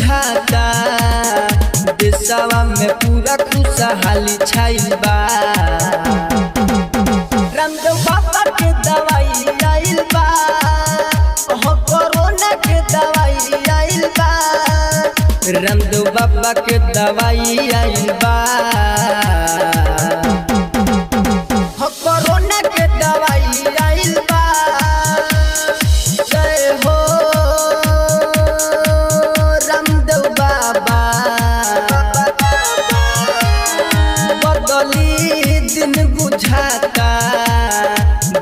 बुझाता देशवा में पूरा खुशहाली छाइल बा। रामदेव बाबा के दवाई आइल बा, कोरोना के दवाई आइल बा। रामदेव बाबा के दवाई आइल बा, कोरोना के दवाई आइल बा। जय हो रामदेव बाबा, बदली दिन बुझाता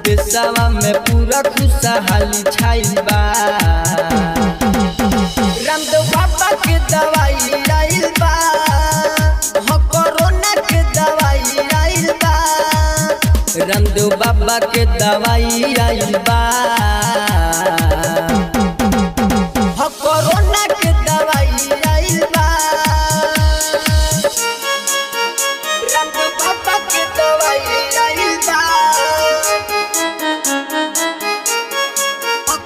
देशवा में पूरा खुशहाली छाइल बा। रामदेव बाबा के दवाई आइल बा, कोरोना के दवाई आइल बा। रामदेव बाबा के दवाई आइल बा, कोरोना के दवाई आइल बा। रामदेव बाबा के दवाई आइल बा,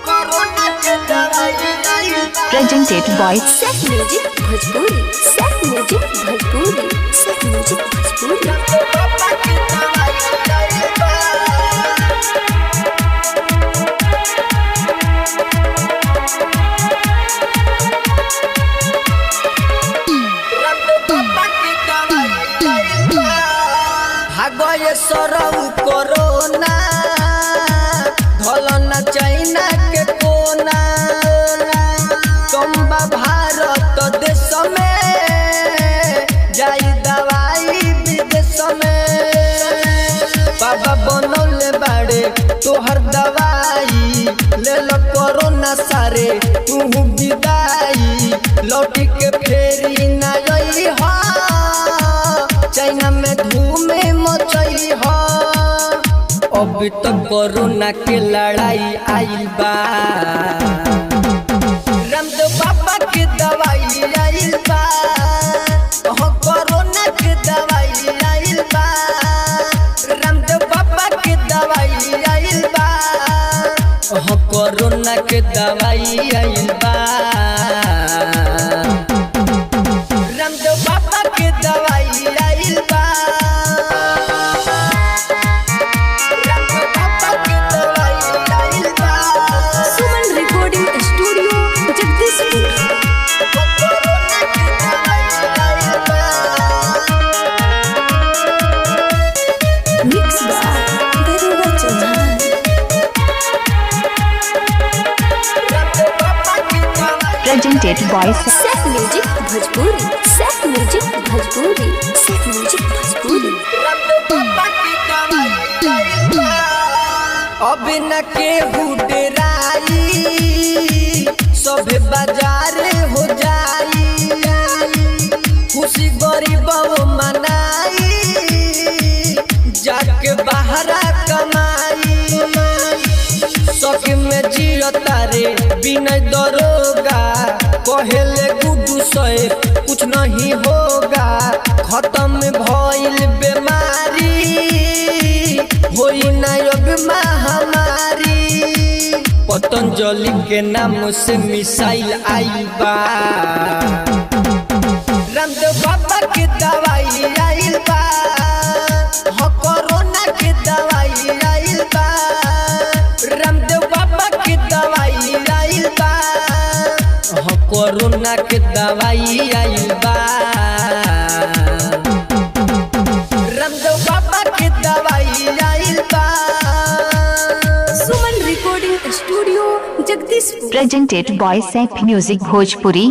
कोरोना के दवाई आइल बा। Presented by Set Music Bhojpuri, Set Music Bhojpuri, Set Music Bhojpuri। Ramdev Baba के दवाई आइल बा, भागये सरऊ कोरोना धलना चाइना के कोना। कम्बा भारत देश में जाई दवाई विदेश में। बाबा बनौले बाड़े तोहर दवाई, ले लो कोरोना सारे तू विदाई। लौटी के फेरी ना आई हा, चाइना में धूमे मचई हो। अभी तो कोरोना के लड़ाई आइल बा। रामदेव बाबा के दवाई आइल बा, कोरोना के दवाई आइल बा। रामदेव बाबा के दवाई आइल बा, कोरोना के दवाई आइल बा। रामदेव बाबा के दवाई आइल बा, रामदेव बाबा के दवाई आइल बा। Suman Recording Studio, Jagdishpur। Corona के दवाई आइल बा, Mix by Garuda Chauhan। Ramdev Baba के दवाई Presented by Set Music Bhojpuri, Set Music Bhojpuri, Set Music Bhojpuri। Ramdev Baba के दवाई आइल बा। अभी न केहू डेराई, सभे बाजार हो जाई। खुशी गरीब मनाई, जाके बाहरा कमाई। शौक में जियो तारे बिना दरोगा, कहेले गुड्डू से कुछ नहीं होगा। खत्म भइल बीमारी, होई ना अब महामारी। पतंजलि के नाम से मिसाइल आइल बा। रामदेव बाबा के दवाई आइल बा, कोरोना के दवाई आइल बा। रामदेव बाबा के दवाई आइल बा, कोरोना के दवाई आइल बा। रामदेव बाबा के दवाई आइल बा। Suman Recording Studio, Jagdishpur। Presented by Set Music Bhojpuri,